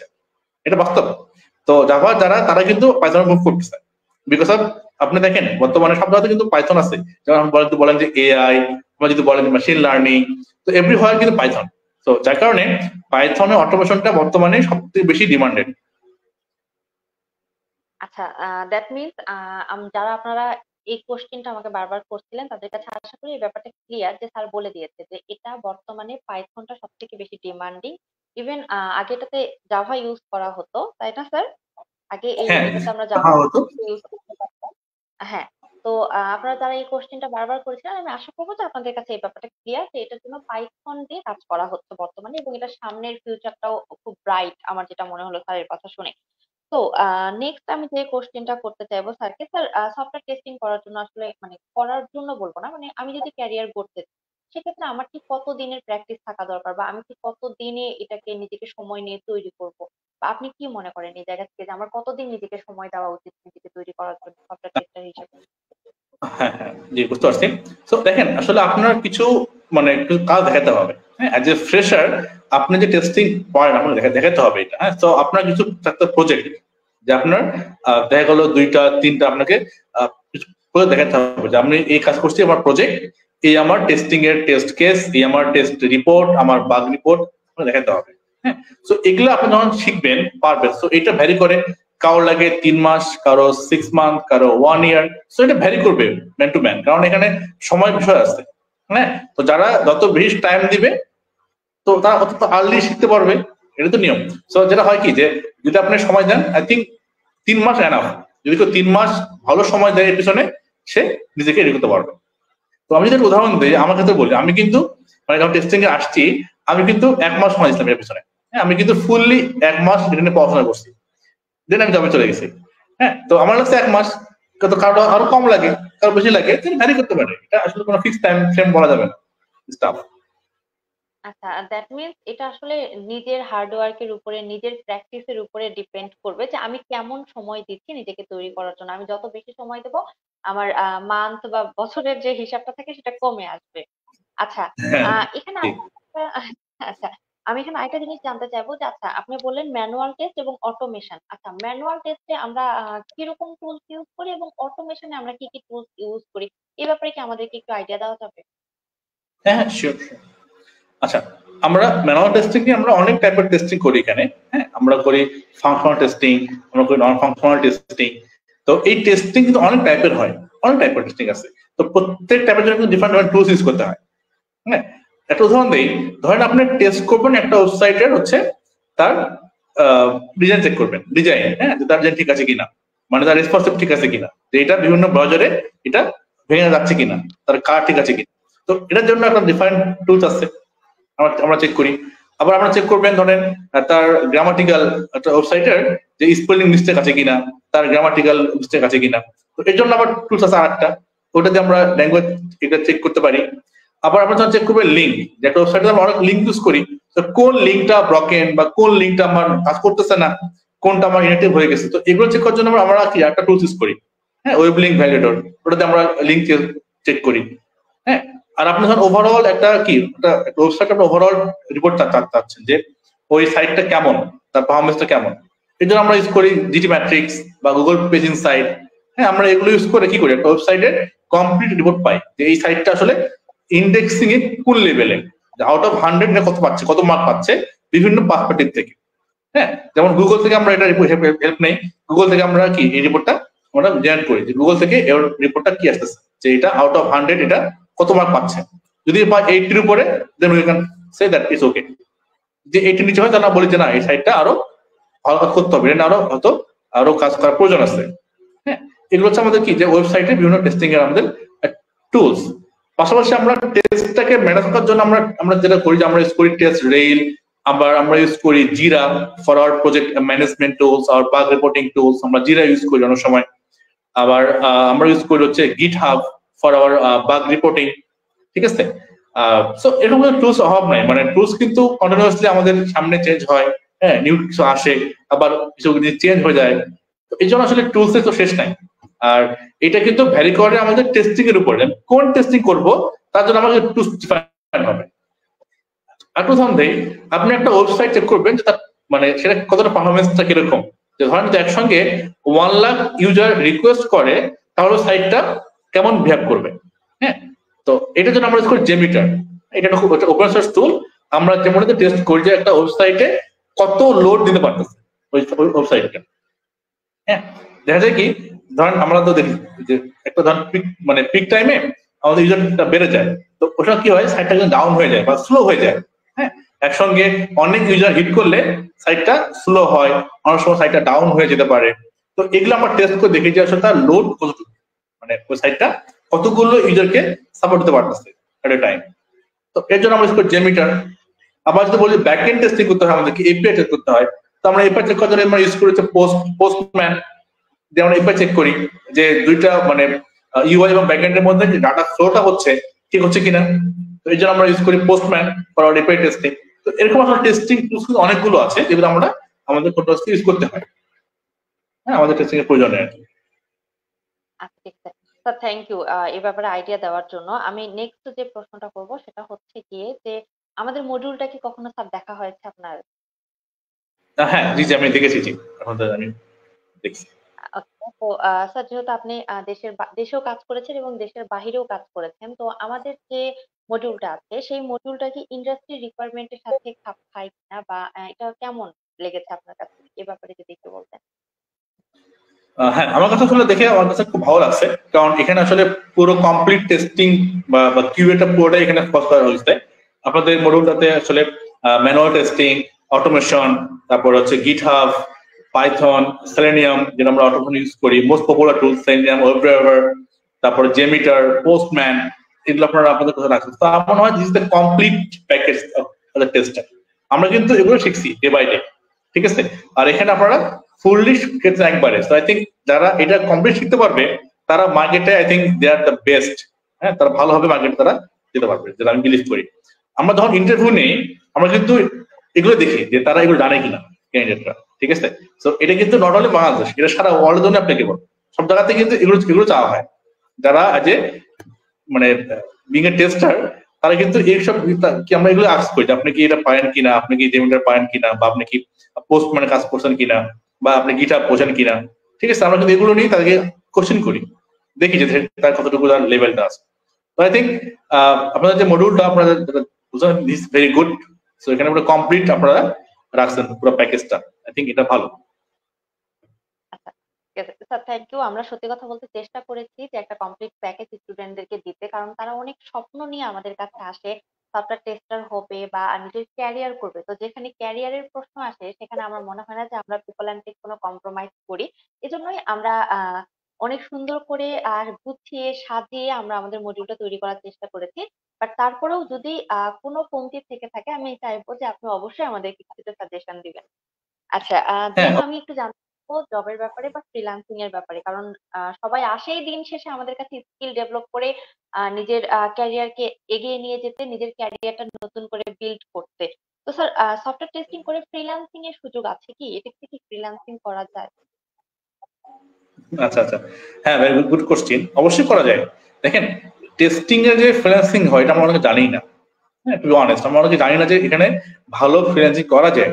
এটা বাস্তব। তো জাভা যারা তারা কিন্তু পাইথন মুভ করতেছে বিকজ অফ, আপনি দেখেন বর্তমানে সব জায়গাতে কিন্তু পাইথন আছে। যেমন বলেন যে এআই, বা যদি বলেন মেশিন লার্নিং, তো এভরি হয় কিন্তু পাইথন। তো যার কারণে পাইথনের অটোমেশনটা বর্তমানে সবথেকে বেশি ডিমান্ডেড। আচ্ছা, দ্যাট মিনস যারা আপনারা এই কোশ্চেনটা আমাকে বারবার করছিলেন তাদের কাছে আশা করি এই ব্যাপারটা ক্লিয়ার, যে স্যার বলে দিয়েছে যে এটা বর্তমানে পাইথনটা সব থেকে বেশি ডিমান্ডিং। ইভেন আগেটাতে জাভা ইউজ করা হতো, তাই না স্যার? আগে হ্যাঁ, এটাতে আমরা তাহা জাভা হতো। ইউজ করতে পারতাম। হ্যাঁ। তো আপনারা যারা এই কোশ্চেনটা বারবার করেছিলেন, আমি আশা করবো যে আপনাদের কাছে এই ব্যাপারটা ক্লিয়ার, যে এটার জন্য পাইথন দিয়ে কাজ করা হচ্ছে বর্তমানে, এবং এটা সামনের ফিউচারটাও খুব ব্রাইট আমার যেটা মনে হলো স্যারের কথা শুনে। তো নেক্সট আমি যে কোশ্চেনটা করতে চাইবো স্যারকে, স্যার সফটওয়্যার টেস্টিং করার জন্য আসলে, মানে করার জন্য বলবো না, মানে আমি যদি ক্যারিয়ার করতে চাই, সেক্ষেত্রে আমার ঠিক কত দিনের প্র্যাকটিস থাকা দরকার, বা আমি ঠিক কত দিনে এটাকে নিজেকে সময় নিয়ে তৈরি করব, বা আপনি কি মনে করেন এই জায়গা থেকে যে আমার কতদিন নিজেকে সময় দেওয়া উচিত নিজেকে তৈরি করার জন্য সফটওয়্যার টেস্টার হিসেবে? হ্যাঁ হ্যাঁ, জি বুঝতে পারছি। তো দেখেন আসলে আপনার কিছু মানে কিছু কাজ দেখাতে হবে। হ্যাঁ, অ্যাজ এ ফ্রেশার আপনি যে টেস্টিং পারেন আপনাকে দেখাতে হবে এটা। হ্যাঁ, তো আপনার কিছু একটা প্রজেক্ট যে আপনার দেখা গেলো 2টা 3টা আপনাকে কিছু project দেখাতে হবে যে আমি এই কাজ করছি, আমার প্রজেক্ট, এই আমার টেস্টিং এর টেস্ট কেস, এই আমার টেস্ট রিপোর্ট, আমার বাগ রিপোর্ট দেখাতে হবে। হ্যাঁ, তো এগুলো আপনি যখন শিখবেন পারবেন। তো এটা ভ্যারি করে, কারো লাগে 3 মাস, কারো 6 মান্থ, কারো 1 ইয়ার। সো এটা ভ্যারি করবে ম্যান টু ম্যান, কারণ এখানে সময় বিষয় আছে। হ্যাঁ, তো যারা যত বেশি টাইম দিবে তো তারা অত আর্লি শিখতে পারবে, এটা তো নিয়ম। সো যেটা হয় কি যে যদি আপনি সময় দেন, আই থিঙ্ক 3 মাস এনাফ। যদি কেউ 3 মাস ভালো সময় দেয় এর পিছনে, সে নিজেকে রেডি করতে পারবে। তো আমি যদি একটা উদাহরণ দিই, আমার ক্ষেত্রে বলি, আমি কিন্তু মানে যখন টেস্টিং এ আসছি আমি কিন্তু 1 মাস সময় দিয়েছিলাম এর পিছনে। হ্যাঁ, আমি কিন্তু ফুললি 1 মাস এটা নিয়ে পড়াশোনা করছি, দেন আমি জবে চলে গেছি। হ্যাঁ, তো আমার কাছে 1 মাস, তো কারো আরো কম লাগে, কারো বেশি লাগে, ভ্যারি করতে পারে। এটা আসলে কোনো ফিক্স টাইম ফ্রেম বলা যাবে না। স্টাফ। আচ্ছা, দ্যাট মিনস এটা আসলে নিজের হার্ড ওয়ার্কের উপরে, নিজের প্র্যাকটিসের উপরে ডিপেন্ড করবে যে আমি কেমন সময় দিচ্ছি নিজেকে তৈরি করার জন্য। আমি যত বেশি সময় দেবো, আমার মান্থ বা বছরের যে হিসাবটা থাকে সেটা কমে আসবে। আচ্ছা, হ্যাঁ, এখানে ঠিক। আচ্ছা, আমি এখানে আরেকটা জিনিস জানতে চাইবো যে আচ্ছা, আপনি বললেন ম্যানুয়াল টেস্ট এবং অটোমেশন। আচ্ছা, ম্যানুয়াল টেস্টে আমরা কিরকম টুলস ইউজ করি, এবং অটোমেশনে আমরা কি কি টুলস ইউজ করি, এই ব্যাপারে কি আমাদেরকে একটু আইডিয়া দেওয়া যাবে? হ্যাঁ হ্যাঁ, শিওর। আচ্ছা, আমরা ম্যানুয়াল টেস্টিং কি আমরা অনেক টাইপের টেস্টিং করি এখানে। হ্যাঁ, আমরা করি ফাংশনাল টেস্টিং, আমরা করি নন ফাংশনাল টেস্টিং। তো এই টেস্টিং কিন্তু অনেক টাইপের হয়, অনেক টাইপের টেস্টিং আছে। তো প্রত্যেক টাইপের জন্য কিন্তু ডিফারেন্ট ডিফারেন্ট টুলস ইউজ করতে হয়। হ্যাঁ, একটা উদাহরণ দিই, ধরেন আপনি টেস্ট করবেন একটা ওয়েবসাইটের হচ্ছে তার ডিজাইন চেক করবেন, ডিজাইন, হ্যাঁ, যে তার ডিজাইন ঠিক আছে কিনা, মানে তার রেসপন্সিভ ঠিক আছে কিনা, যে এটা বিভিন্ন ব্রাউজারে এটা ভেঙে যাচ্ছে কিনা, তার কার ঠিক আছে কিনা। তো এটার জন্য একটা ডিফারেন্ট টুলস আছে, আমরা চেক করি। আবার আপনারা চেক করবেন ধরেন তার গ্রামাটিক্যাল, একটা ওয়েবসাইটের যে স্পেলিং মিস্টেক আছে কিনা, তার গ্রামাটিক্যাল মিস্টেক আছে কিনা। তো এর জন্য আবার টুলস আছে আরেকটা, ওটাতে আমরা ল্যাঙ্গুয়েজ এটা চেক করতে পারি। আবার আমরা যখন চেক করবেন লিঙ্ক, যে একটা ওয়েবসাইটে আমরা অনেক লিঙ্ক ইউজ করি, তো কোন লিঙ্কটা ব্রকেন বা কোন লিঙ্কটা আমার কাজ করতেছে না, কোনটা আমার ইনঅ্যাক্টিভ হয়ে গেছে, তো এগুলো চেক করার জন্য আমরা কি একটা টুলস ইউজ করি। হ্যাঁ, ওয়েব লিঙ্ক ভ্যালিডেটর, ওটাতে আমরা লিঙ্ক চেক করি। হ্যাঁ, আর আপনি যখন ওভারঅল একটা কি একটা ওয়েবসাইট আপনি ওভারঅল রিপোর্ট চাচ্ছেন যে ওই সাইটটা কেমন, তার পারফরমেন্সটা কেমন, এই জন্য আমরা ইউজ করি জিটি ম্যাট্রিক্স বা গুগল পেজ ইনসাইট। হ্যাঁ, আমরা এগুলো ইউজ করে কি করি, একটা ওয়েবসাইটের কমপ্লিট রিপোর্ট পাই যে এই সাইটটা আসলে ইন্ডেক্সিং এ কোন লেভেলে, আউট অফ 100 কত পাচ্ছে, কত মার্ক পাচ্ছে বিভিন্ন পার্সপেক্টিভ থেকে। হ্যাঁ, যেমন গুগল থেকে আমরা এটা হেল্প নেই, গুগল থেকে আমরা কি এই রিপোর্টটা আমরা জেনারেট করি, যে গুগল থেকে এর রিপোর্টটা কি আসতেছে, যে এটা আউট অফ 100 এটা কত মার্ক পাচ্ছে। যদি পায় 80 এর উপরে, then we can say that is okay. যে 80 নিচে হয় তাহলে বলি যে না, এই সাইটটা আরো ভালো কাজ করতে হবে, এটা আরো হয়তো আরো কাজ করার প্রয়োজন আছে। হ্যাঁ, এগুলো হচ্ছে আমাদের কি যে ওয়েবসাইটে বিভিন্ন টেস্টিং এর আমাদের টুলস। পাশাপাশি আমরা টেস্টটাকে ম্যানেজ করার জন্য আমরা যেটা করি যে আমরা ইউজ করি টেস্ট রেইল, আবার আমরা ইউজ করি Jira for our project management tools আর বাগ রিপোর্টিং টুলস, আমরা জিরা ইউজ করি অনেক সময়। আবার আমরা ইউজ করি হচ্ছে GitHub for our bug reporting, ঠিক আছে। সো এরকম টুলস অভাব নাই, মানে টুলস কিন্তু কন্টিনিউয়াসলি আমাদের সামনে চেঞ্জ হয়, হ্যাঁ, নিউ কিছু আসে, আবার কিছু চেঞ্জ হয়ে যায়। তো এই জন্য আসলে টুলস এর তো শেষ নাই। আর এটা কিন্তু ভ্যারি করে আমাদের টেস্টিং এর উপর, কোন টেস্টিং করব তার জন্য আমাদের টুলস ডিফাইন হবে। আর প্রথম দেই, আপনি একটা ওয়েবসাইট চেক করবেন যে তার মানে সেটা কতটা পারফরমেন্সটা কিরকম। যে ধরেন যে একসঙ্গে 1 লাখ ইউজার রিকোয়েস্ট করে, তাহলে সাইটটা কেমন বিহেভ করবে। হ্যাঁ, তো এটার জন্য আমরা ইউজ করি জেমিটার। এটা একটা খুব ওপেন সোর্স টুল। আমরা যেমন টেস্ট করি যে একটা ওয়েবসাইটে কত লোড দিতে পারতেছে ওই ওয়েবসাইটটা। হ্যাঁ, দেখা যায় কি, ধরেন আমরা তো দেখি যে একটা ধরেন মানে পিক টাইমে আমাদের ইউজারটা বেড়ে যায়, তো ওটা কি হয়, সাইটটা কিন্তু ডাউন হয়ে যায় বা স্লো হয়ে যায়। হ্যাঁ, একসঙ্গে অনেক ইউজার হিট করলে সাইটটা স্লো হয়, অনেক সময় সাইটটা ডাউন হয়ে যেতে পারে। তো এগুলো আমরা টেস্ট করে দেখি যে আসলে তার লোড কতটুকু, মানে ওই সাইটটা কতগুলো ইউজারকে সাপোর্ট দিতে পারতেছে এট এ টাইম। তো এর জন্য আমরা ইউজ করি জেমিটার। আবার যদি বলি ব্যাক এন্ড টেস্টিং করতে হয়, আমাদেরকে এপিআই চেক করতে হয়। তো আমরা এপিআই চেক করার জন্য আমরা ইউজ করেছি পোস্টম্যান। যে আমরা এপিআই চেক করি যে দুইটা মানে ইউআই এবং ব্যাক এন্ডের মধ্যে যে ডাটা ফ্লোটা হচ্ছে ঠিক হচ্ছে কিনা। তো এই জন্য আমরা ইউজ করি postman for our API testing. তো এরকম আসলে টেস্টিং টুলস অনেকগুলো আছে যেগুলো আমরা আমাদের কন্ট্রোলসকে ইউজ করতে হয়, হ্যাঁ, আমাদের টেস্টিং এর প্রয়োজনে আর কি। আচ্ছা, ঠিক আছে স্যার, থ্যাংক ইউ এই ব্যাপারে আইডিয়া দেওয়ার জন্য। আমি নেক্সট যে প্রশ্নটা করব সেটা হচ্ছে গিয়ে যে আমাদের মডিউলটা কি কখনো স্যার দেখা হয়েছে আপনার? হ্যাঁ, জি জি, আমি দেখেছি, জি আমাদের আমি দেখছি। আচ্ছা, তো স্যার যেহেতু আপনি দেশেও কাজ করেছেন এবং দেশের বাহিরেও কাজ করেছেন, তো আমাদের যে মডিউলটা আছে সেই মডিউলটা কি ইন্ডাস্ট্রি রিকোয়ারমেন্টের সাথে খাপ খায় কিনা, বা এটা কেমন লেগেছে আপনার কাছে, এ ব্যাপারে যদি একটু বলতেন। হ্যাঁ, আমার কাছে আসলে দেখে আমার কাছে খুব ভালো লাগছে, কারণ এখানে আসলে পুরো কমপ্লিট টেস্টিং বা কিউএটা পুরোটাই এখানে ফোকাস করা হয়েছে। আপনাদের মডিউলটাতে আসলে ম্যানুয়াল টেস্টিং, অটোমেশন, তারপর হচ্ছে গিটহাব, পাইথন, সেলেনিয়াম, যেটা আমরা অটোমেশন ইউজ করি, মোস্ট পপুলার টুল সেলেনিয়াম, ওয়েব ড্রাইভার, তারপরে জেমিটার, পোস্টম্যান, এগুলো আপনারা আপনাদের কথা রাখছেন। তো আমার মনে হয় this is the complete package of the tester. আমরা কিন্তু এগুলো শিখছি ডে বাই ডে, ঠিক আছে। আর এখানে আপনারা ফুললি শিখেছেন একবারে। সো আই থিঙ্ক যারা এটা কমপ্লিট শিখতে পারবে তারা মার্কেটে I think they are the best. হ্যাঁ, তারা ভালোভাবে মার্কেটে তারা যেতে পারবে, যেটা আমি বিলিভ করি। আমরা যখন ইন্টারভিউ নেই, আমরা কিন্তু এগুলো দেখি যে তারা এগুলো জানে কিনা ক্যান্ডিডেটরা, ঠিক আছে। সো এটা কিন্তু নট অনলি বাংলাদেশ, এটা সারা ওয়ার্ল্ডের জন্য অ্যাপ্লিকেবল। সব জায়গাতে কিন্তু এগুলো এগুলো চাওয়া হয়। যারা যে মানে বিং এ টেস্টার, তারা কিন্তু এইসব কি আমরা এগুলো আস্ক করি যে আপনি কি এটা পারেন কিনা, আপনি কি জেমিটার পারেন কিনা, বা আপনি কি পোস্ট মানে কাজ করছেন কিনা, বা আপনি গিটহাব বোঝেন কিনা, ঠিক আছে। আমরা কিন্তু এগুলো নিয়ে তাদেরকে কোশ্চেন করি, দেখি যে তার কতটুকু তার লেভেলটা আছে। তো আই থিঙ্ক আপনাদের যে মডিউলটা আপনারা বুঝলেন ইজ ভেরি গুড। সো এখানে পুরো কমপ্লিট আপনারা রাখছেন পুরো প্যাকেজটা, আই থিঙ্ক এটা ভালো। আচ্ছা, ঠিক আছে স্যার, থ্যাংক ইউ। আমরা সত্যি কথা বলতে চেষ্টা করেছি যে একটা কমপ্লিট প্যাকেজ স্টুডেন্টদেরকে দিতে, কারণ তারা অনেক স্বপ্ন নিয়ে আমাদের কাছে আসে, সফটওয়্যার টেস্টার হবে বা নিজের ক্যারিয়ার করবে। তো যেখানে ক্যারিয়ারের প্রশ্ন আসে সেখানে আমার মনে হয় না যে আমরা পিপল অ্যান্ড টেক কোনো কম্প্রোমাইজ করি। এজন্যই আমরা অনেক সুন্দর করে আর গুছিয়ে সাজিয়ে আমরা আমাদের মডিউলটা তৈরি করার চেষ্টা করেছি। বাট তারপরেও যদি কোনো কমতি থেকে থাকে, আমি চাইবো যে আপনি অবশ্যই আমাদেরকে কিছুটা সাজেশন দিবেন। আচ্ছা, হ্যাঁ, দেন আমি একটু জানতে চাবো জবের ব্যাপারে বা ফ্রিল্যান্সিং এর ব্যাপারে, কারণ সবাই আসেই দিন শেষে আমাদের কাছে স্কিল ডেভেলপ করে নিজের ক্যারিয়ারকে এগিয়ে নিয়ে যেতে, নিজের ক্যারিয়ারটা নতুন করে বিল্ড করতে। তো স্যার, সফটওয়্যার টেস্টিং করে ফ্রিল্যান্সিং এর সুযোগ আছে কি? এটা থেকে কি ফ্রিল্যান্সিং করা যায়? আচ্ছা আচ্ছা, হ্যাঁ, ভেরি গুড কোশ্চেন। অবশ্যই করা যায়। দেখেন, টেস্টিং এর যে ফ্রিল্যান্সিং হয় এটা আমরা অনেকে জানি না। হ্যাঁ, টু বি অনেস্ট, আমরা অনেকে জানি না যে এখানে ভালো ফ্রিল্যান্সিং করা যায়।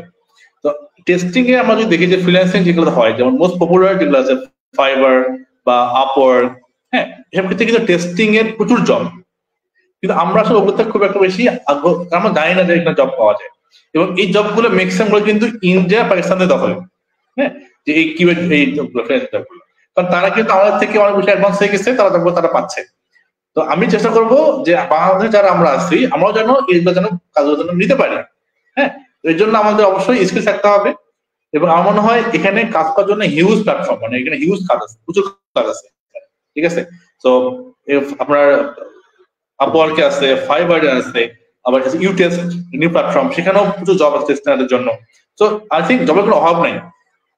তো টেস্টিং এ আমরা যদি দেখি যে ফ্রিল্যান্সিং যেগুলো হয়, যেমন মোস্ট পপুলার যেগুলো আছে ফাইবার বা আপওয়ার্ক, হ্যাঁ, এসব ক্ষেত্রে কিন্তু টেস্টিং এর প্রচুর জব। কিন্তু আমরা আসলে ওগুলোতে খুব একটা বেশি আগ্রহ, আমরা জানি না যে এখানে জব পাওয়া যায়। এবং এই জবগুলো ম্যাক্সিমাম গুলো কিন্তু ইন্ডিয়া পাকিস্তানের দখলে। হ্যাঁ, যে এই কি এই জবগুলো, ফ্রিল্যান্সিং জবগুলো, কারণ তারা কিন্তু আমাদের থেকে অনেক বেশি অ্যাডভান্স হয়ে গেছে, তারা জবগুলো তারা পাচ্ছে। তো আমি চেষ্টা করব যে বাংলাদেশে যারা আমরা আছি, আমরাও যেন এইগুলো যেন কাজগুলো যেন নিতে পারি। হ্যাঁ, এর জন্য আমাদের অবশ্যই স্কিল থাকতে হবে। এবং আমার মনে হয় এখানে কাজ করার জন্য হিউজ প্ল্যাটফর্ম, মানে এখানে হিউজ কাজ আছে, প্রচুর কাজ আছে, ঠিক আছে। তো আপনার আপওয়ার্কে আছে, ফাইবারে আছে, আবার ইউটেস্ট নিউ প্ল্যাটফর্ম, সেখানেও প্রচুর জব আছে টেস্টারদের জন্য। তো আই থিঙ্ক জবের কোনো অভাব নাই।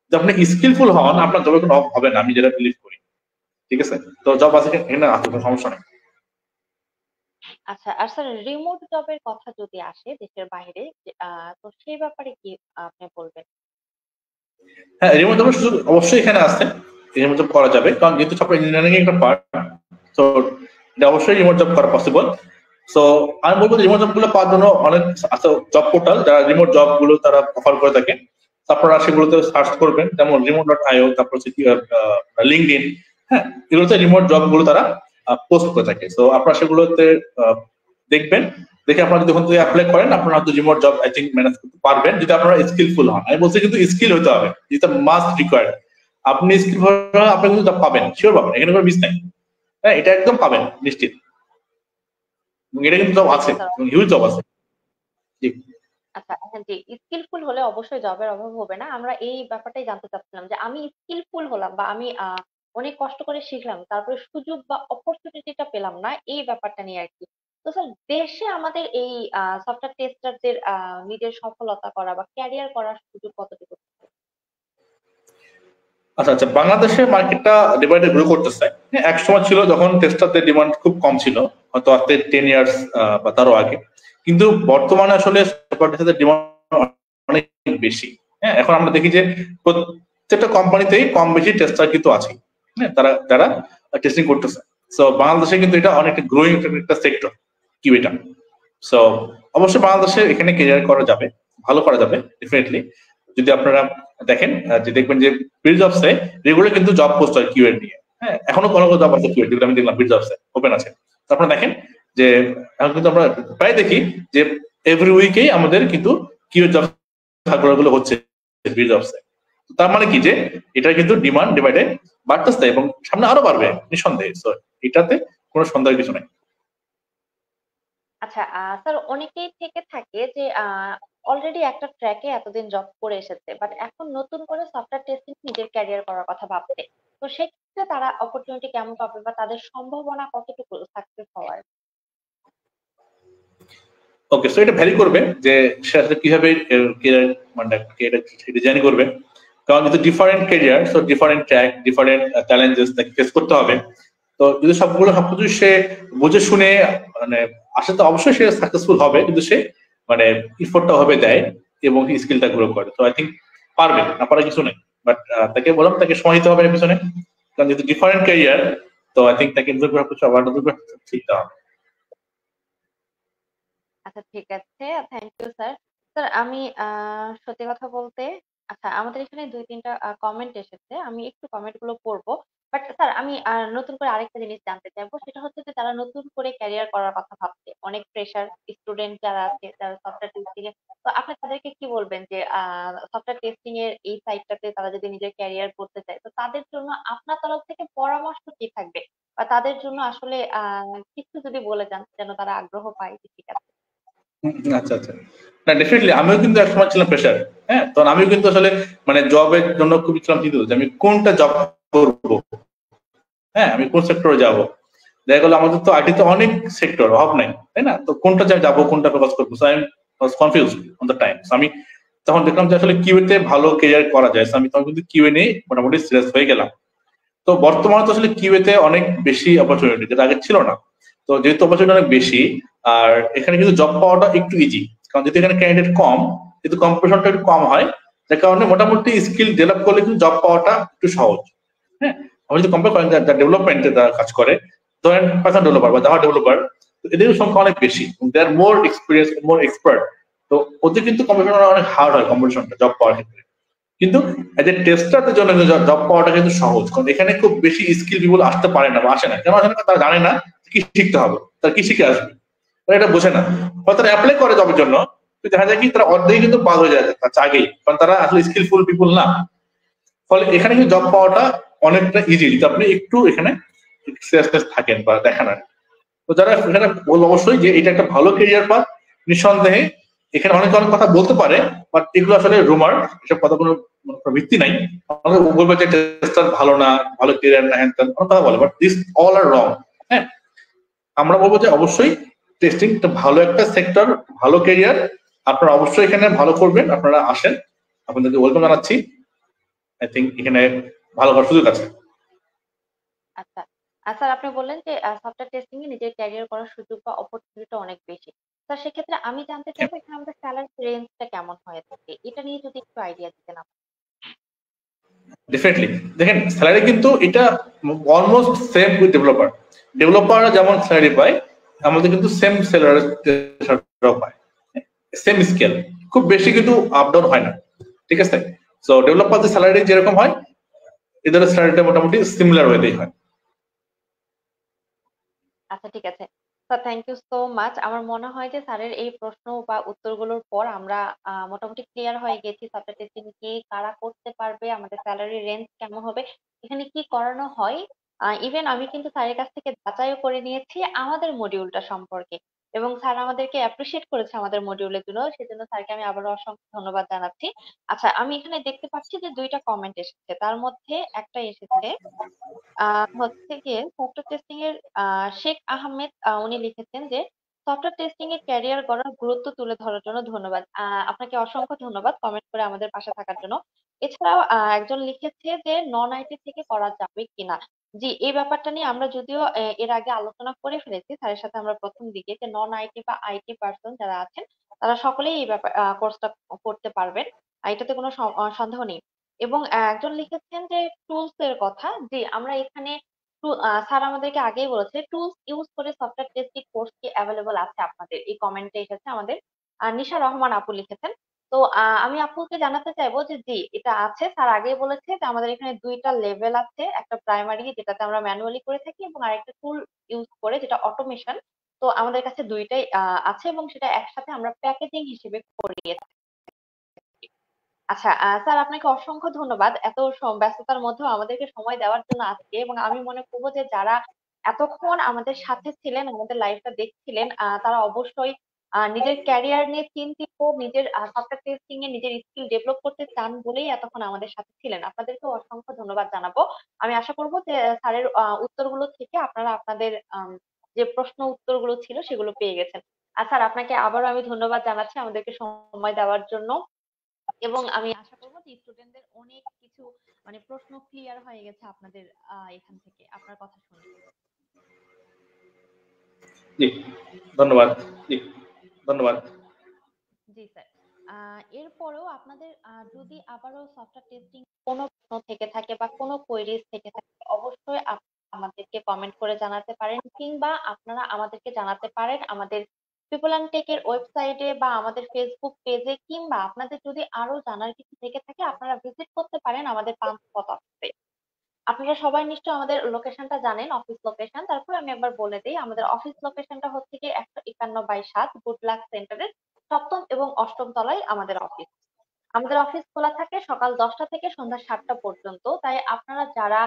যদি আপনি স্কিলফুল হন, আপনার জবের কোনো অভাব হবে না, আমি যেটা বিলিভ করি, ঠিক আছে। তো জব আছে এখানে, আছে, কোনো সমস্যা নেই। আচ্ছা, আর স্যার রিমোট জবের কথা যদি আসে দেশের বাইরে, তো সেই ব্যাপারে কি আপনি বলবেন? হ্যাঁ, রিমোট জবের সুযোগ অবশ্যই এখানে আছে, রিমোট জব করা যাবে, কারণ যেহেতু সব ইঞ্জিনিয়ারিং একটা পার্ট, তো এটা অবশ্যই রিমোট জব করা পসিবল। সো আমি বলবো রিমোট জব গুলো পাওয়ার জন্য অনেক আছে জব পোর্টাল যারা রিমোট জব গুলো তারা অফার করে থাকে। আপনারা সেগুলোতে সার্চ করবেন, যেমন remote.io, তারপর হচ্ছে কি লিঙ্কডইন, হ্যাঁ, এগুলোতে রিমোট জব গুলো তারা পোস্ট করে থাকে। সো আপনারা সেগুলোতে দেখবেন, দেখে আপনারা যদি ওখান থেকে অ্যাপ্লাই করেন, আপনারা হয়তো remote job I think manage করতে পারবেন, যদি আপনারা স্কিলফুল হন। আমি বলছি কিন্তু স্কিল হতে হবে, এটা মাস্ট রিকোয়ার্ড। আপনি স্কিলফুল হলে আপনি কিন্তু জব পাবেন, শিওর পাবেন, এখানে কোনো মিস নাই। হ্যাঁ, এটা একদম পাবেন নিশ্চিত, এবং এটা কিন্তু জব আছে, আচ্ছা স্যার। হিউজ জব আছে। জি। আচ্ছা, হ্যাঁ, জি, স্কিলফুল হলে অবশ্যই জবের অভাব হবে না। আমরা এই ব্যাপারটাই জানতে চাচ্ছিলাম যে আমি স্কিলফুল হলাম বা আমি অনেক কষ্ট করে শিখলাম, তারপরে সুযোগ বা অপরচুনিটিটা পেলাম না, এই ব্যাপারটা নিয়ে আর কি। তো স্যার দেশে আমাদের এই সফটওয়্যার টেস্টারদের নিজের সফলতা করা বা ক্যারিয়ার করার সুযোগ কতটুকু? আচ্ছা আচ্ছা, বাংলাদেশের মার্কেটটা ডিমান্ডে গ্রো করতেছে। হ্যাঁ, এক সময় ছিল যখন টেস্টারদের ডিমান্ড খুব কম ছিল, হয়তো আজকে 10 ইয়ার্স বা তারও আগে। কিন্তু বর্তমানে আসলে সফটওয়্যার ডিমান্ড অনেক বেশি। হ্যাঁ, এখন আমরা দেখি যে প্রত্যেকটা কোম্পানিতেই কম বেশি টেস্টার কিন্তু আছে, হ্যাঁ, তারা যারা টেস্টিং করতেছে। সো বাংলাদেশে কিন্তু এটা অনেকটা গ্রোয়িং একটা সেক্টর কিউএটা। সো অবশ্যই বাংলাদেশে এখানে ক্যারিয়ার করা যাবে, ভালো করা যাবে ডেফিনেটলি। যদি আপনারা দেখেন, যে দেখবেন যে বিল জবসে রেগুলার কিন্তু জব পোস্ট হয় কিউএর নিয়ে। হ্যাঁ, এখনো কোনো জব আছে কিউএর, যেগুলো আমি দেখলাম বিল জবসে ওপেন আছে। তো আপনারা দেখেন যে এখন কিন্তু আমরা প্রায় দেখি যে এভরি উইকেই আমাদের কিন্তু কিউএর জব গুলো হচ্ছে বিল জবসে। তার মানে কি যে এটা কিন্তু ডিমান্ড ডিভাইডে বাড়তেছে এবং সামনে আরো বাড়বে নিঃসন্দেহে। সো এটাতে কোনো সন্দেহের কিছু নাই। আচ্ছা, স্যার অনেকেই থেকে থাকে যে অলরেডি একটা ট্র্যাকে এতদিন জব করে এসেছে, বাট এখন নতুন করে সফটওয়্যার টেস্টিং নিজের ক্যারিয়ার করার কথা ভাবছে। তো সেক্ষেত্রে তারা অপরচুনিটি কেমন পাবে বা তাদের সম্ভাবনা কতটুকু সাকসেস হওয়ার? ওকে, সো এটা ভ্যারি করবে যে সে আসলে কিভাবে মানে ডিজাইন করবে, কারণ যেহেতু different career, so different track, different challenges তাকে ফেস করতে হবে। তো যদি সবকিছু সে বুঝে শুনে মানে আসলে তো অবশ্যই সে সাকসেসফুল হবে, কিন্তু সে মানে ইফোর্টটা হবে দেয় এবং স্কিলটা গ্রো করে। তো আই থিঙ্ক পারবে, না পারার কিছু নেই। বাট তাকে বললাম তাকে সময় দিতে হবে এর পিছনে, কারণ যেহেতু ডিফারেন্ট ক্যারিয়ার, তো আই থিঙ্ক তাকে নতুন করে কিছু আবার নতুন করে শিখতে হবে। আচ্ছা, ঠিক আছে, থ্যাংক ইউ স্যার। স্যার আমি সত্যি কথা বলতে, আচ্ছা আমাদের এখানে দুই তিনটা কমেন্ট এসেছে, আমি একটু কমেন্ট গুলো পড়বো। বাট স্যার আমি নতুন করে আরেকটা জিনিস জানতে চাইবো, সেটা হচ্ছে যে যারা নতুন করে ক্যারিয়ার করার কথা ভাবছে, অনেক ফ্রেশার স্টুডেন্ট যারা আছে, যারা সফটওয়্যার টেস্টিং এ, তো আপনি তাদেরকে কি বলবেন যে সফটওয়্যার টেস্টিং এর এই সাইডটাতে তারা যদি নিজের ক্যারিয়ার করতে চায়, তো তাদের জন্য আপনার তরফ থেকে পরামর্শ কি থাকবে? বা তাদের জন্য আসলে কিছু যদি বলে যান যেন তারা আগ্রহ পায় যে ঠিক আছে। আচ্ছা আচ্ছা, না ডেফিনেটলি আমিও কিন্তু একসময় ছিলাম প্রেশার। হ্যাঁ, তখন আমিও কিন্তু আসলে মানে জবের জন্য খুবই ছিলাম চিন্তিত যে আমি কোনটা জব করবো, হ্যাঁ, আমি কোন সেক্টরে যাব। দেখা গেলো আমাদের তো আইটি তো অনেক সেক্টর, অভাব নাই, তাই না? তো কোনটা যাবো, কোনটা ফোকাস করবো, so I was confuse on the time. আমি তখন দেখলাম যে আসলে কিউএ তে ভালো ক্যারিয়ার করা যায়। আমি তখন কিন্তু কিউএ নিয়ে মোটামুটি সিরিয়াস হয়ে গেলাম। তো বর্তমানে তো আসলে কিউএ তে অনেক বেশি অপরচুনিটি, যেটা আগে ছিল না। তো যেহেতু অপরচুনিটি অনেক বেশি, আর এখানে কিন্তু জব পাওয়াটা একটু ইজি, কারণ যেহেতু এখানে ক্যান্ডিডেট কম, যেহেতু কম্পিটিশনটা একটু কম হয়, যার কারণে মোটামুটি স্কিল ডেভেলপ করলে কিন্তু জব পাওয়াটা একটু সহজ। হ্যাঁ, আমি যদি কম্পেয়ার করেন যারা ডেভেলপমেন্টে যারা কাজ করে, ধরেন পাইথন ডেভেলপার বা জাভা ডেভেলপার, এদের সংখ্যা অনেক বেশি, দে আর মোর এক্সপিরিয়েন্স, মোর এক্সপার্ট। তো ওদের কিন্তু কম্পিটিশন অনেক হার্ড হয়, কম্পিটিশনটা জব পাওয়ার ক্ষেত্রে। কিন্তু এজ এ টেস্টারদের জন্য জব পাওয়াটা কিন্তু সহজ, কারণ এখানে খুব বেশি স্কিল পিপল আসতে পারে না বা আসে না। কেন আসে না? তারা জানে না কি শিখতে হবে, তারা কি শিখে আসবে, তারা এটা বোঝে না। ফলে তারা অ্যাপ্লাই করে জবের জন্য, কিন্তু দেখা যায় কি তারা অর্ধেক কিন্তু বাদ হয়ে যায় তার আগেই, কারণ তারা আসলে স্কিলফুল পিপল না। ফলে এখানে কিন্তু জব পাওয়াটা অনেকটা ইজি যদি আপনি একটু এখানে সিরিয়াসনেস থাকেন বা দেখান আর কি। তো যারা এখানে বলবো অবশ্যই যে এটা একটা ভালো কেরিয়ার পাথ, নিঃসন্দেহে। এখানে অনেক অনেক কথা বলতে পারে, বাট এগুলো আসলে রুমার, এসব কথা কোনো ভিত্তি নাই। আমাদের বলবে যে টেস্টার ভালো না, ভালো ক্যারিয়ার না, হ্যান অনেক কথা বলে, বাট দিস অল আর রং। হ্যাঁ, আমরা বলবো যে অবশ্যই টেস্টিং ভালো একটা সেক্টর, ভালো ক্যারিয়ার, আপনারা অবশ্যই এখানে ভালো করবেন, আপনারা আসেন, আপনাদেরকে ওয়েলকাম জানাচ্ছি। আই থিঙ্ক এখানে ভালো করার সুযোগ আছে। আচ্ছা। স্যার আপনি বললেন যে সফটওয়্যার টেস্টিং এ নিজের ক্যারিয়ার করার সুযোগ বা অপরচুনিটি অনেক বেশি। স্যার সেক্ষেত্রে আমি জানতে চাইবো এখানে আমাদের স্যালারি রেঞ্জটা কেমন হয়ে থাকে? এটা নিয়ে যদি একটু আইডিয়া দিতেন আপনি। ডেফিনেটলি দেখেন, স্যালারি কিন্তু এটা অলমোস্ট সেম উইথ ডেভেলপার। ডেভেলপাররা যেমন স্যালারি পায়, আমাদের কিন্তু সেম স্যালারি পায়, সেম স্কেল, খুব বেশি কিন্তু আপ ডাউন হয় না। ঠিক আছে, সো ডেভেলপারদের স্যালারি যেরকম হয়, এদের স্যালারিটা মোটামুটি সিমিলার ওয়েতেই হয়। আচ্ছা ঠিক আছে। Sir thank you so much. আমার মনে হয় যে স্যারের এই প্রশ্ন বা উত্তরগুলোর পর আমরা মোটামুটি ক্লিয়ার হয়ে গেছি সফটওয়্যার টেস্টিং কি, কারা করতে পারবে, আমাদের স্যালারি রেঞ্জ কেমন হবে, এখানে কি করানো হয়। ইভেন আমি কিন্তু স্যারের কাছ থেকে যাচাইও করে নিয়েছি আমাদের মডিউলটা সম্পর্কে, এবং স্যার আমাদেরকে অ্যাপ্রিসিয়েট করেছে আমাদের মডিউলের জন্য, সেজন্য স্যারকে আমি আবারও অসংখ্য ধন্যবাদ জানাচ্ছি। আচ্ছা, আমি এখানে দেখতে পাচ্ছি যে দুইটা কমেন্ট এসেছে, তার মধ্যে একটা এসেছে হচ্ছে গিয়ে সফটওয়্যার টেস্টিং এর শেখ আহমেদ, উনি লিখেছেন যে সফটওয়্যার টেস্টিং এর ক্যারিয়ার গড়ার গুরুত্ব তুলে ধরার জন্য ধন্যবাদ। আপনাকে অসংখ্য ধন্যবাদ কমেন্ট করে আমাদের পাশে থাকার জন্য। এছাড়াও একজন লিখেছে যে নন আইটি থেকে করা যাবে কিনা। জি, এই ব্যাপারটা নিয়ে আমরা যদিও এর আগে আলোচনা করে ফেলেছি স্যারের সাথে, আমরা প্রথম দিকে যে নন আইটি বা আইটি পার্সন যারা আছেন তারা সকলেই এই ব্যাপার কোর্সটা করতে পারবেন, এটাতে কোনো সন্দেহ নেই। এবং একজন লিখেছেন যে টুলস এর কথা, জি আমরা এখানে স্যার আমাদেরকে আগেই বলেছে টুলস ইউজ করে সফটওয়্যার টেস্টিং কোর্স কি অ্যাভেলেবল আছে আপনাদের, এই কমেন্টে এসেছে আমাদের নিশা রহমান আপু লিখেছেন। তো আমি আপুকে জানাতে চাইবো যে জি এটা আছে, স্যার আগেই বলেছে যে আমাদের এখানে দুইটা লেভেল আছে, একটা প্রাইমারি যেটাতে আমরা ম্যানুয়ালি করে থাকি এবং আরেকটা টুল ইউজ করে যেটা অটোমেশন। তো আমাদের কাছে দুইটাই আছে এবং সেটা একসাথে আমরা প্যাকেজিং হিসেবে করিয়ে থাকি। আচ্ছা স্যার আপনাকে অসংখ্য ধন্যবাদ এত ব্যস্ততার মধ্যেও আমাদেরকে সময় দেওয়ার জন্য আজকে, এবং আমি মনে করবো যে যারা এতক্ষণ আমাদের সাথে ছিলেন, আমাদের লাইভটা দেখছিলেন, তারা অবশ্যই নিজের ক্যারিয়ার নিয়ে চিন্তিত, নিজের সফটওয়্যার টেস্টিং এ নিজের স্কিল ডেভেলপ করতে চান বলেই এতক্ষণ আমাদের সাথে ছিলেন। আপনাদেরকে অসংখ্য ধন্যবাদ জানাবো। আমি আশা করবো যে স্যারের উত্তরগুলো থেকে আপনারা আপনাদের যে প্রশ্ন উত্তরগুলো ছিল সেগুলো পেয়ে গেছেন। আর স্যার আপনাকে আবারও আমি ধন্যবাদ জানাচ্ছি আমাদেরকে সময় দেওয়ার জন্য, এবং আমি আশা করবো যে স্টুডেন্টদের অনেক কিছু মানে প্রশ্ন ক্লিয়ার হয়ে গেছে আপনাদের এখান থেকে আপনার কথা শুনে। জি, ধন্যবাদ। জি, ধন্যবাদ। জি স্যার। এরপরেও আপনাদের যদি আবারও সফটওয়্যার টেস্টিং কোনো প্রশ্ন থেকে থাকে বা কোনো কোয়েরিজ থেকে থাকে, অবশ্যই আমাদেরকে কমেন্ট করে জানাতে পারেন, কিংবা আপনারা আমাদেরকে জানাতে পারেন আমাদের পিপল অ্যান্ড টেক এর ওয়েবসাইটে বা আমাদের ফেসবুক পেজে, কিংবা আপনাদের যদি আরো জানার কিছু থেকে থাকে আপনারা ভিজিট করতে পারেন আমাদের পান্থপথ অফিসে। আপনারা সবাই নিশ্চয়ই আমাদের লোকেশনটা জানেন, অফিস লোকেশন। তারপর আমি একবার বলে দিই, আমাদের অফিস লোকেশনটা হচ্ছে কি 151/7 গুড লাক সেন্টারের সপ্তম এবং অষ্টম তলায় আমাদের অফিস। আমাদের অফিস খোলা থাকে সকাল 10টা থেকে সন্ধ্যা 7টা পর্যন্ত। তাই আপনারা যারা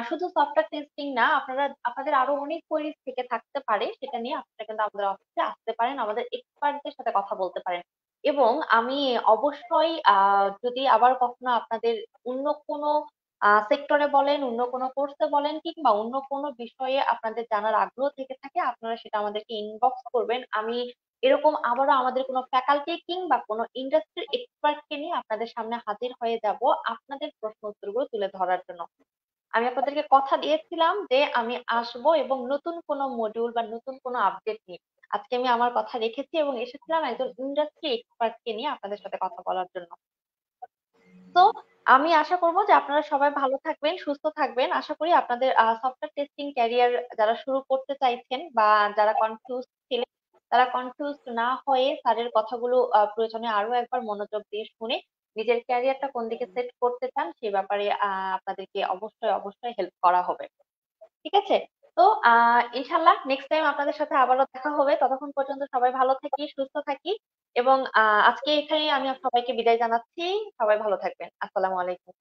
শুধু সফটওয়্যার টেস্টিং না, আপনারা আপনাদের আরো অনেক কোয়েরিজ থেকে থাকতে পারে, সেটা নিয়ে আপনারা কিন্তু আমাদের অফিসে আসতে পারেন, আমাদের এক্সপার্টদের সাথে কথা বলতে পারেন। এবং আমি অবশ্যই যদি আবার কখনো আপনাদের অন্য কোনো সেক্টরে বলেন, অন্য কোনো কোর্সে বলেন, কিংবা অন্য কোনো বিষয়ে আপনাদের জানার আগ্রহ থেকে থাকে, আপনারা সেটা আমাদেরকে ইনবক্স করবেন। আমি এরকম আবারও আমাদের কোনো ফ্যাকাল্টি কিংবা কোনো ইন্ডাস্ট্রি এক্সপার্ট কে নিয়ে আপনাদের সামনে হাজির হয়ে যাব আপনাদের প্রশ্ন উত্তরগুলো তুলে ধরার জন্য। আমি আপনাদেরকে কথা দিয়েছিলাম যে আমি আসব এবং নতুন কোনো মডিউল বা নতুন কোনো আপডেট নিয়ে। আজকে আমি আমার কথা রেখেছি এবং এসেছিলাম একজন ইন্ডাস্ট্রি এক্সপার্ট কে নিয়ে আপনাদের সাথে কথা বলার জন্য। তো আমি আশা করব যে আপনারা সবাই ভালো থাকবেন, সুস্থ থাকবেন। আশা করি আপনাদের সফটওয়্যার টেস্টিং ক্যারিয়ার যারা শুরু করতে চাইছেন বা যারা কনফিউজ ছিলেন, তারা কনফিউজ না হয়ে স্যারের কথাগুলো প্রয়োজনে আরো একবার মনোযোগ দিয়ে শুনে নিজের ক্যারিয়ারটা কোন দিকে সেট করতে চান সেই ব্যাপারে আপনাদেরকে অবশ্যই অবশ্যই হেল্প করা হবে। ঠিক আছে? তো ইনশাল্লাহ নেক্সট টাইম আপনাদের সাথে আবারও দেখা হবে। ততক্ষণ পর্যন্ত সবাই ভালো থাকি, সুস্থ থাকি, এবং আজকে এখানে আমি সবাইকে বিদায় জানাচ্ছি। সবাই ভালো থাকবেন। আসসালামু আলাইকুম।